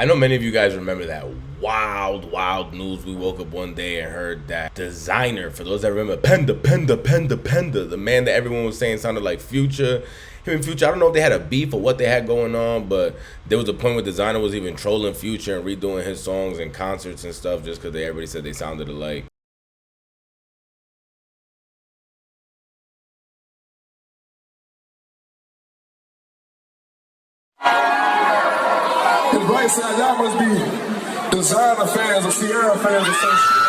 I know many of you guys remember that wild news. We woke up one day and heard that Desiigner, for those that remember, Penda, the man that everyone was saying sounded like Future. Him and Future, I don't know if they had a beef or what they had going on, but there was a point where Desiigner was even trolling Future and redoing his songs and concerts and stuff just because everybody said they sounded alike. His right side, y'all must be Desiigner fans or Sierra fans or some shit.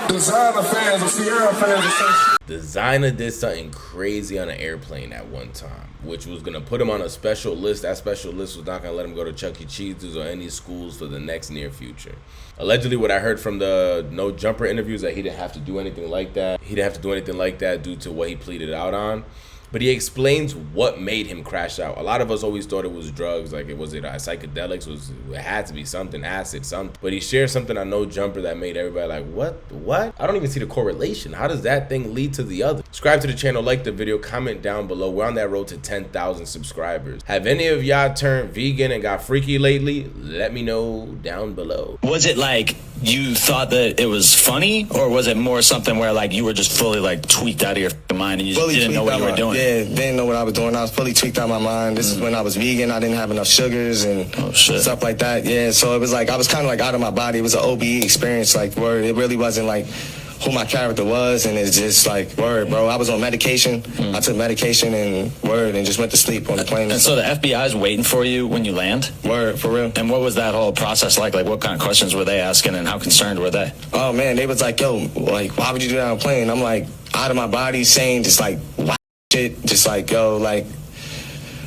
Desiigner fans or Sierra fans or some shit. Desiigner did something crazy on an airplane at one time, which was gonna put him on a special list. That special list was not gonna let him go to Chuck E. Cheese's or any schools for the next near future. Allegedly, what I heard from the No Jumper interviews, that he didn't have to do anything like that. He didn't have to do anything like that due to what he pleaded out on. But he explains what made him crash out. A lot of us always thought it was drugs, like was it psychedelics, it had to be something, acid, something. But he shared something on No Jumper that made everybody like, what? I don't even see the correlation. How does that thing lead to the other? Subscribe to the channel, like the video, comment down below. We're on that road to 10,000 subscribers. Have any of y'all turned vegan and got freaky lately? Let me know down below. Was it like you thought that it was funny, or was it more something where like you were just fully like tweaked out of your mind and you just didn't know what you were doing? Yeah, didn't know what I was doing. I was fully tweaked out my mind. This is when I was vegan. I didn't have enough sugars and stuff like that. Yeah, so it was like I was kind of like out of my body. It was an OBE experience, like word. It really wasn't like who my character was, and it's just like word, bro. I was on medication. I took medication and word, and just went to sleep on the plane. And so the FBI is waiting for you when you land? Word, for real. And what was that whole process like? Like, what kind of questions were they asking, and how concerned were they? Oh man, they was like, yo, like, why would you do that on a plane? I'm like, out of my body, saying just like, wow, shit, just like, yo, like,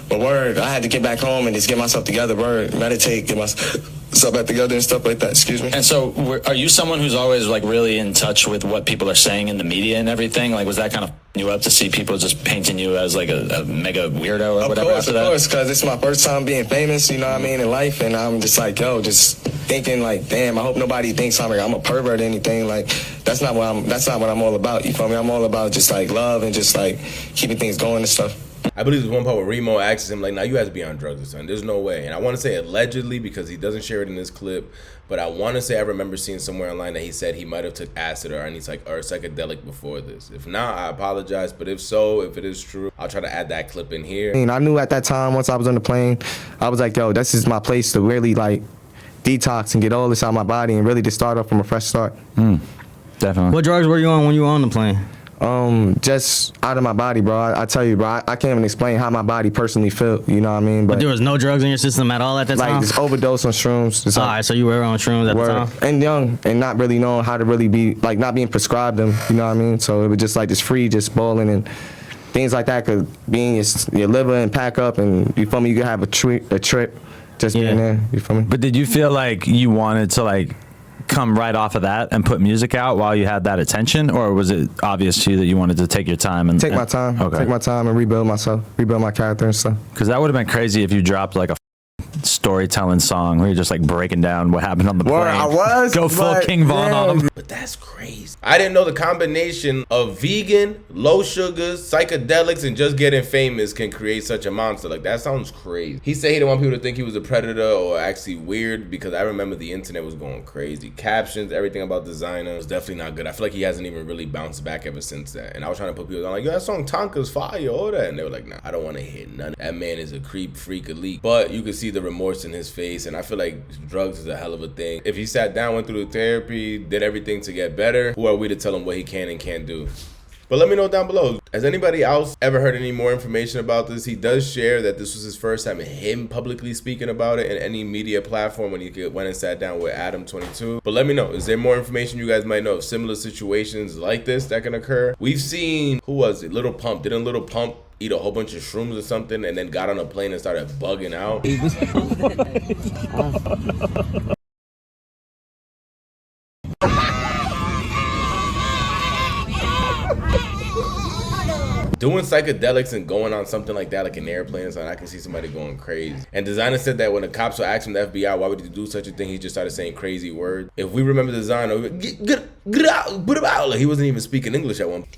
but word, I had to get back home and just get myself together, word, meditate, get myself back together and stuff like that, excuse me. And so are you someone who's always like really in touch with what people are saying in the media and everything? Like, was that kind of you up to see people just painting you as like a mega weirdo or whatever after that? Of course, because it's my first time being famous, you know what I mean, in life, and I'm just like, yo, just thinking like, damn, I hope nobody thinks I'm a pervert or anything. Like, that's not what I'm all about, you feel me? I'm all about just like love and just like keeping things going and stuff. I believe there's one part where Remo asks him, like, now you have to be on drugs or something. There's no way. And I want to say allegedly because he doesn't share it in this clip, but I want to say I remember seeing somewhere online that he said he might have took acid or any or psychedelic before this. If not, I apologize. But if so, if it is true, I'll try to add that clip in here. I knew at that time, once I was on the plane, I was like, yo, this is my place to really like detox and get all this out of my body and really just start off from a fresh start. Definitely. What drugs were you on when you were on the plane? Just out of my body, bro. I tell you, bro, I can't even explain how my body personally felt, you know what I mean? But there was no drugs in your system at all at that time? Like, just overdose on shrooms. All right, so you were on shrooms at the time? And young, and not really knowing how to really be, like, not being prescribed them, you know what I mean? So it was just like this free, just balling and things like that could be in your liver and pack up, and you feel me, you could have a trip just being there, you feel me? But did you feel like you wanted to, like, come right off of that and put music out while you had that attention, or was it obvious to you that you wanted to take your time and take my time and rebuild myself, rebuild my character and stuff? Because that would have been crazy if you dropped like a storytelling song where you're just like breaking down what happened on the plane. I was go full King Von on them. But that's crazy. I didn't know the combination of vegan, low sugars, psychedelics, and just getting famous can create such a monster. Like, that sounds crazy. He said he didn't want people to think he was a predator or actually weird, because I remember the internet was going crazy. Captions, everything about Desiigner was definitely not good. I feel like he hasn't even really bounced back ever since that. And I was trying to put people on like, yo, that song Tonka's fire, all that. And they were like, nah, I don't want to hear none. That man is a creep, freak, elite. But you could see the remorse in his face, and I feel like drugs is a hell of a thing. If he sat down, went through the therapy, did everything to get better, who are we to tell him what he can and can't do? But let me know down below. Has anybody else ever heard any more information about this? He does share that this was his first time him publicly speaking about it in any media platform when he went and sat down with Adam22. But let me know, is there more information you guys might know of similar situations like this that can occur? We've seen, who was it? Lil Pump. Didn't Lil Pump eat a whole bunch of shrooms or something and then got on a plane and started bugging out? Doing psychedelics and going on something like that, like an airplane or something, I can see somebody going crazy. And Desiigner said that when the cops were asking the FBI, why would you do such a thing, he just started saying crazy words. If we remember Desiigner, get out, put him out. Like, he wasn't even speaking English at one point.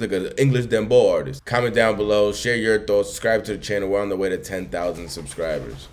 like an English dembow artist. Comment down below, share your thoughts, subscribe to the channel. We're on the way to 10,000 subscribers.